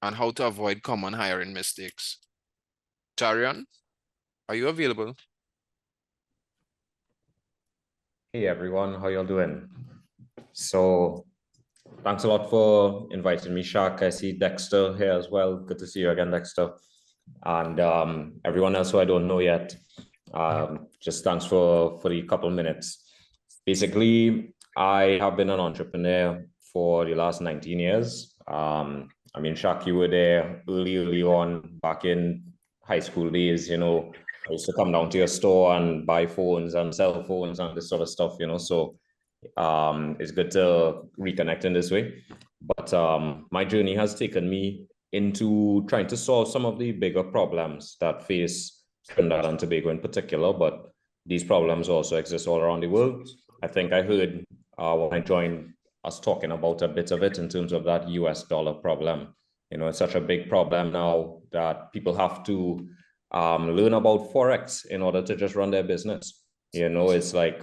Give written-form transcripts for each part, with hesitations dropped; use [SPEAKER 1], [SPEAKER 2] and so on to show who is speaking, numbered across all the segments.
[SPEAKER 1] and how to avoid common hiring mistakes. Jarryon, are you available?
[SPEAKER 2] Hey everyone, how y'all doing? So thanks a lot for inviting me, Shaq. I see Dexter here as well. Good to see you again, Dexter. And everyone else who I don't know yet, just thanks for the couple minutes. Basically, I have been an entrepreneur for the last 19 years. I mean, Shaq, you were there early on back in high school days, you know. I used to come down to your store and buy phones and cell phones and this sort of stuff, you know. So it's good to reconnect in this way. But my journey has taken me into trying to solve some of the bigger problems that face Trinidad and Tobago in particular, but these problems also exist all around the world. I think I heard when I joined us talking about a bit of it in terms of that US dollar problem. You know, it's such a big problem now that people have to learn about Forex in order to just run their business. You know, it's like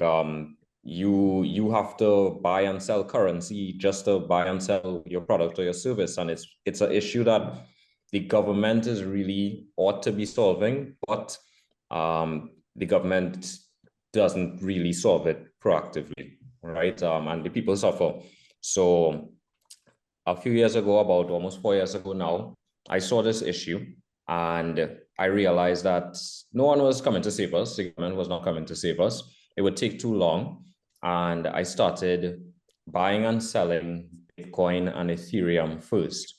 [SPEAKER 2] you have to buy and sell currency just to buy and sell your product or your service, and it's an issue that the government is really ought to be solving, but the government doesn't really solve it proactively, right? And the people suffer. So a few years ago, about almost 4 years ago now, I saw this issue and I realized that no one was coming to save us. The government was not coming to save us. It would take too long. And I started buying and selling Bitcoin and Ethereum first.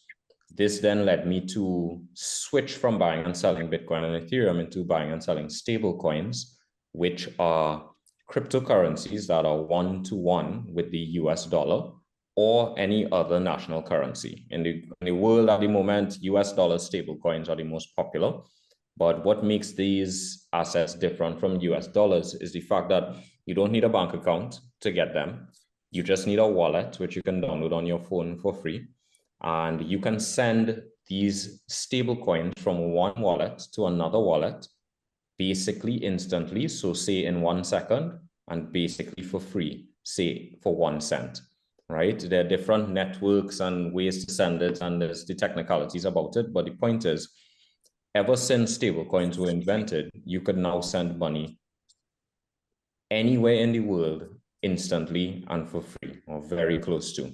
[SPEAKER 2] This then led me to switch from buying and selling Bitcoin and Ethereum into buying and selling stablecoins, which are cryptocurrencies that are one-to-one with the US dollar or any other national currency. In the world at the moment, US dollar stablecoins are the most popular. But what makes these assets different from US dollars is the fact that you don't need a bank account to get them. You just need a wallet, which you can download on your phone for free. And you can send these stable coins from one wallet to another wallet, basically instantly. So say in 1 second, and basically for free, say for 1 cent, right? There are different networks and ways to send it, and there's the technicalities about it. But the point is, ever since stablecoins were invented, you could now send money anywhere in the world instantly and for free, or very close to,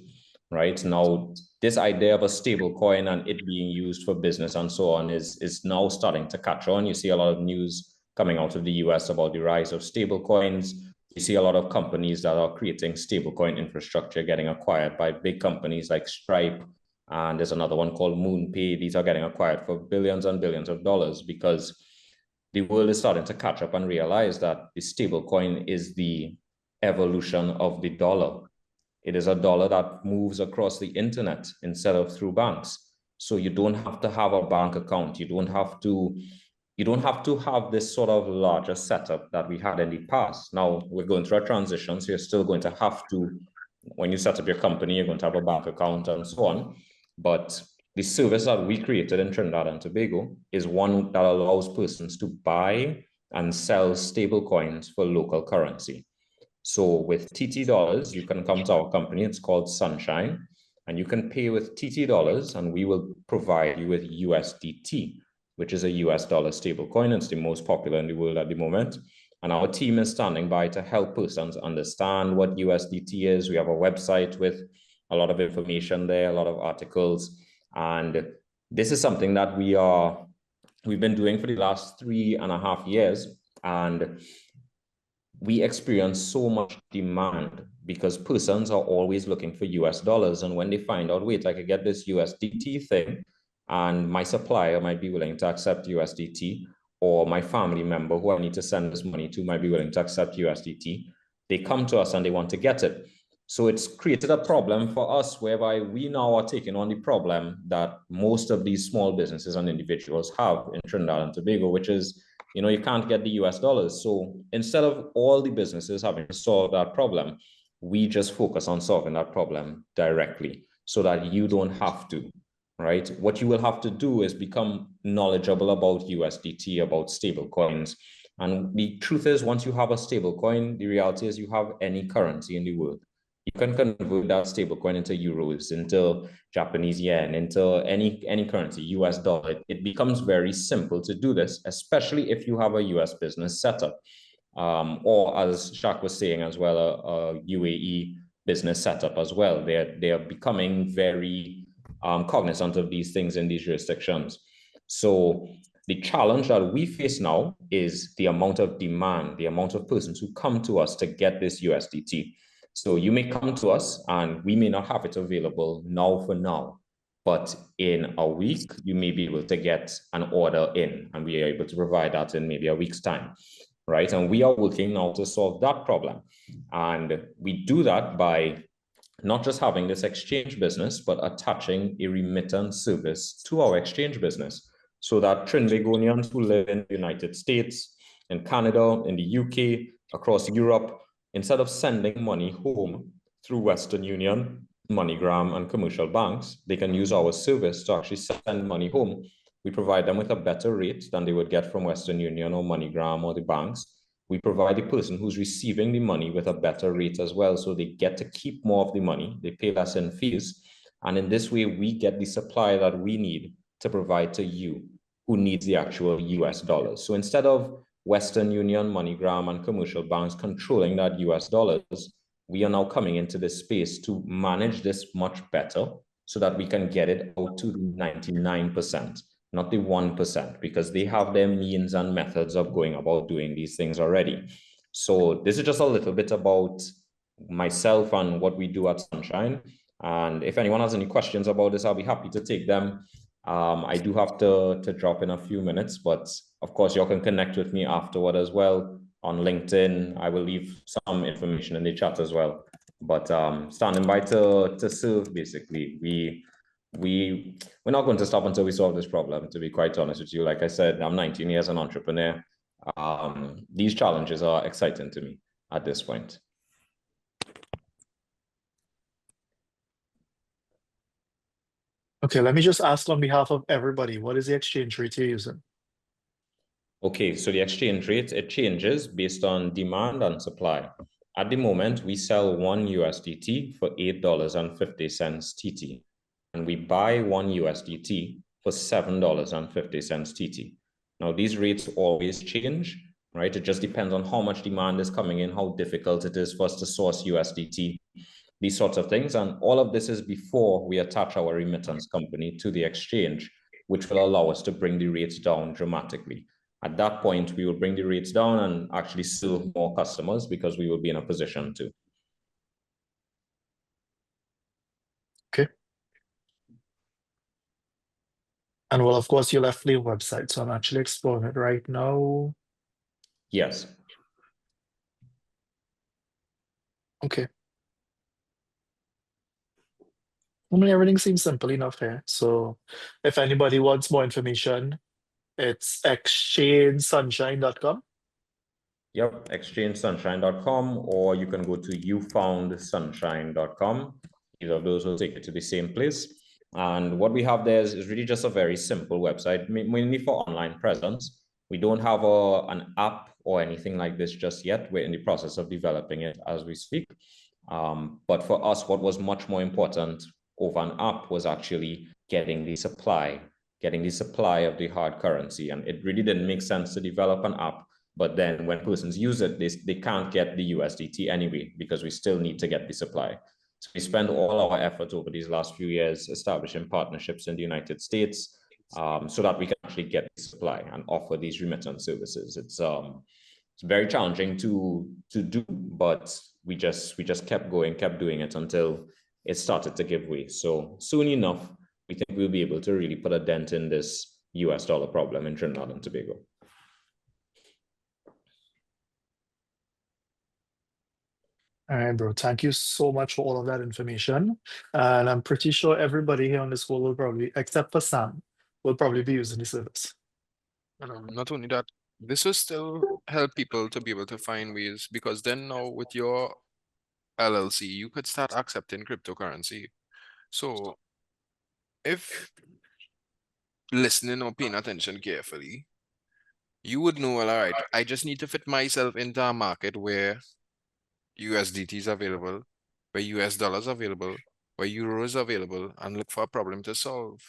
[SPEAKER 2] right? Now, this idea of a stablecoin and it being used for business and so on is now starting to catch on. You see a lot of news coming out of the US about the rise of stablecoins. You see a lot of companies that are creating stablecoin infrastructure getting acquired by big companies like Stripe, and there's another one called MoonPay. These are getting acquired for billions and billions of dollars because the world is starting to catch up and realize that the stablecoin is the evolution of the dollar. It is a dollar that moves across the internet instead of through banks. So you don't have to have a bank account. You don't have to have this sort of larger setup that we had in the past. Now we're going through a transition, so you're still going to have to, when you set up your company, you're going to have a bank account and so on. But the service that we created in Trinidad and Tobago is one that allows persons to buy and sell stable coins for local currency. So with TT dollars, you can come to our company. It's called Sunshine, and you can pay with TT dollars, and we will provide you with USDT, which is a US dollar stable coin. It's the most popular in the world at the moment. And our team is standing by to help persons understand what USDT is. We have a website with a lot of information there, a lot of articles. And this is something that we've been doing for the last 3.5 years. And we experience so much demand because persons are always looking for US dollars. And when they find out, wait, I could get this USDT thing, and my supplier might be willing to accept USDT, or my family member who I need to send this money to might be willing to accept USDT, they come to us and they want to get it. So it's created a problem for us whereby we now are taking on the problem that most of these small businesses and individuals have in Trinidad and Tobago, which is, you know, you can't get the US dollars. So instead of all the businesses having to solve that problem, we just focus on solving that problem directly so that you don't have to, right? What you will have to do is become knowledgeable about USDT, about stable coins. And the truth is, once you have a stable coin, the reality is you have any currency in the world. You can convert that stablecoin into euros, into Japanese yen, into any currency, US dollar. It becomes very simple to do this, especially if you have a US business setup. Or as Shaq was saying as well, a UAE business setup as well. They're becoming very cognizant of these things in these jurisdictions. So the challenge that we face now is the amount of demand, the amount of persons who come to us to get this USDT. So you may come to us and we may not have it available now for now, but in a week, you may be able to get an order in, and we are able to provide that in maybe a week's time, right? And we are working now to solve that problem. And we do that by not just having this exchange business, but attaching a remittance service to our exchange business so that Trinbagonians who live in the United States, in Canada, in the UK, across Europe, instead of sending money home through Western Union, MoneyGram, and commercial banks, they can use our service to actually send money home. We provide them with a better rate than they would get from Western Union or MoneyGram or the banks. We provide the person who's receiving the money with a better rate as well, so they get to keep more of the money, they pay less in fees, and in this way, we get the supply that we need to provide to you, who needs the actual US dollars. So instead of Western Union, MoneyGram, and commercial banks controlling that US dollars, we are now coming into this space to manage this much better so that we can get it out to 99%. Not the 1%, because they have their means and methods of going about doing these things already. So this is just a little bit about myself and what we do at Sunshine. And if anyone has any questions about this, I'll be happy to take them. I do have to drop in a few minutes, but of course, you all can connect with me afterward as well on LinkedIn. I will leave some information in the chat as well. But standing by to serve, basically. We're not going to stop until we solve this problem, to be quite honest with you. Like I said, I'm 19 years an entrepreneur. These challenges are exciting to me at this point.
[SPEAKER 3] Okay, let me just ask on behalf of everybody, what is the exchange rate you're using?
[SPEAKER 2] Okay, so the exchange rate, it changes based on demand and supply. At the moment, we sell one USDT for $8.50 TT, and we buy one USDT for $7.50 TT. Now, these rates always change, right? It just depends on how much demand is coming in, how difficult it is for us to source USDT, these sorts of things. And all of this is before we attach our remittance company to the exchange, which will allow us to bring the rates down dramatically. At that point, we will bring the rates down and actually serve more customers because we will be in a position to.
[SPEAKER 3] Okay. And well, of course, you left the website, so I'm actually exploring it right now.
[SPEAKER 2] Yes.
[SPEAKER 3] Okay. I mean, everything seems simple enough here. So if anybody wants more information, it's exchangesunshine.com.
[SPEAKER 2] Yep, exchangesunshine.com, or you can go to youfoundsunshine.com. Either of those will take you to the same place. And what we have there is really just a very simple website, mainly for online presence. We don't have an app or anything like this just yet. We're in the process of developing it as we speak. But for us, what was much more important over an app was actually getting the supply of the hard currency. And it really didn't make sense to develop an app, but then when persons use it, they can't get the USDT anyway, because we still need to get the supply. So we spend all our effort over these last few years establishing partnerships in the United States, so that we can actually get the supply and offer these remittance services. It's very challenging to do, but we just kept going, kept doing it until it started to give way. So soon enough, we think we'll be able to really put a dent in this US dollar problem in Trinidad and Tobago.
[SPEAKER 3] All right, bro. Thank you so much for all of that information. And I'm pretty sure everybody here on this call will probably, except for Sam, will probably be using the service.
[SPEAKER 1] Not only that, this will still help people to be able to find ways, because then now with your LLC, you could start accepting cryptocurrency. So if listening or paying attention carefully, you would know, well, all right, I just need to fit myself into a market where USDT is available, where US dollars available, where euros available, and look for a problem to solve.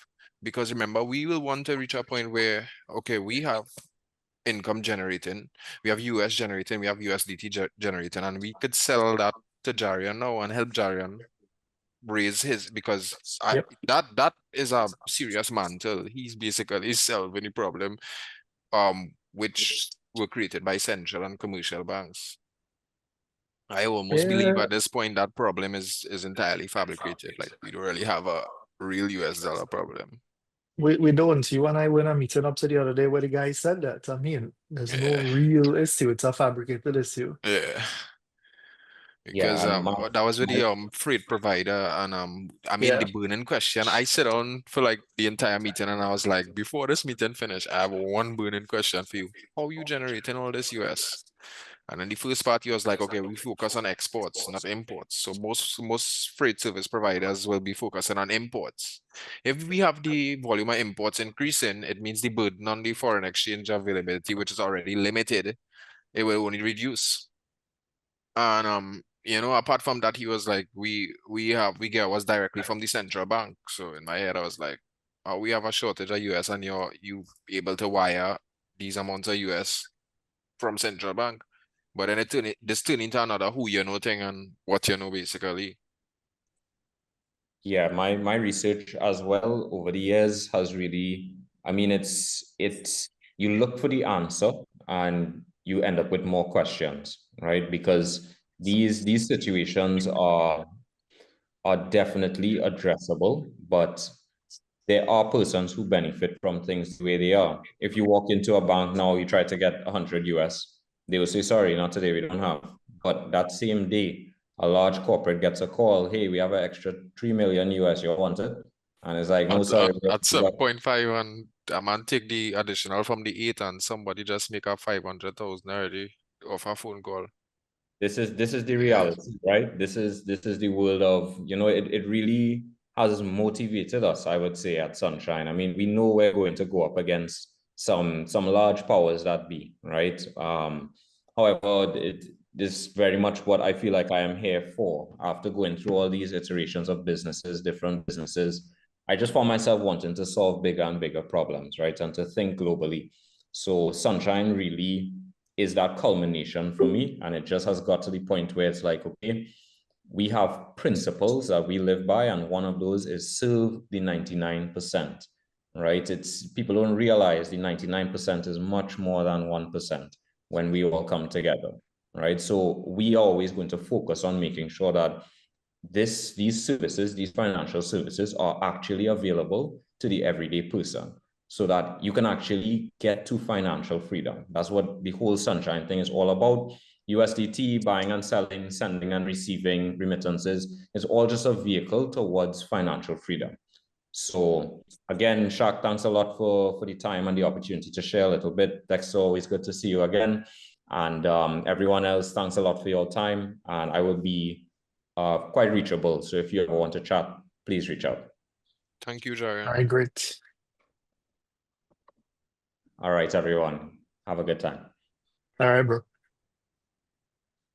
[SPEAKER 1] Because remember, we will want to reach a point where, okay, we have income generating, we have US generating, we have USDT generating, and we could sell that to Jarryon now and help Jarryon raise his, because
[SPEAKER 3] Yep.
[SPEAKER 1] that is a serious mantle. He's basically solving the problem which were created by central and commercial banks. I almost believe
[SPEAKER 3] Yeah,
[SPEAKER 1] at this point that problem is entirely fabricated. Like, we don't really have a real US dollar problem.
[SPEAKER 3] we don't. You and I went a meeting up to the other day where the guy said that. I mean, there's no
[SPEAKER 1] Yeah,
[SPEAKER 3] real issue. It's a fabricated issue.
[SPEAKER 1] yeah.
[SPEAKER 2] Yeah,
[SPEAKER 1] Because
[SPEAKER 2] and
[SPEAKER 1] that was with
[SPEAKER 2] my
[SPEAKER 1] the freight provider, and I mean, the
[SPEAKER 3] Yeah.
[SPEAKER 1] burning question, I sit on for like the entire meeting, and I was like, before this meeting finish, I have one burning question for you. How you generating all this US? And then the first part, he was like, okay, we focus on exports, not imports. So most freight service providers will be focusing on imports. If we have the volume of imports increasing, it means the burden on the foreign exchange availability, which is already limited, it will only reduce. And apart from that, he was like, we get was directly from the central bank. So in my head, I was like, oh, we have a shortage of US, and you able to wire these amounts of US from central bank. But then this turned into another who you know thing and what you know, basically.
[SPEAKER 2] Yeah, my research as well over the years has really, I mean, it's you look for the answer and you end up with more questions, right? Because these situations are definitely addressable, but there are persons who benefit from things the way they are. If you walk into a bank now, you try to get 100 US, they will say, sorry, not today, we don't have. But that same day, a large corporate gets a call, hey, we have an extra 3 million US, you want it? And it's like, no, sorry.
[SPEAKER 1] At 7.5, and a man take the additional from the 8, and somebody just make a 500,000 already off a phone call.
[SPEAKER 2] This is the
[SPEAKER 1] Yeah.
[SPEAKER 2] reality, right? This is the world of, it really has motivated us, I would say, at Sunshine. I mean, we know we're going to go up against some large powers that be, right? However, it is very much what I feel like I am here for. After going through all these iterations of businesses, different businesses, I just found myself wanting to solve bigger and bigger problems, right? And to think globally. So Sunshine really is that culmination for me. And it just has got to the point where it's like, okay, we have principles that we live by, and one of those is serve the 99%, right? It's people don't realize the 99% is much more than 1% when we all come together, right? So we are always going to focus on making sure that these services, these financial services, are actually available to the everyday person, so that you can actually get to financial freedom. That's what the whole Sunshine thing is all about. USDT, buying and selling, sending and receiving remittances, is all just a vehicle towards financial freedom. So again, Shaq, thanks a lot for the time and the opportunity to share a little bit. Dexter, always good to see you again. And everyone else, thanks a lot for your time. And I will be quite reachable. So if you ever want to chat, please reach out.
[SPEAKER 1] Thank you,
[SPEAKER 3] All
[SPEAKER 1] Jarryon.
[SPEAKER 3] right, great.
[SPEAKER 2] All right, everyone. Have a good time.
[SPEAKER 3] All right, bro.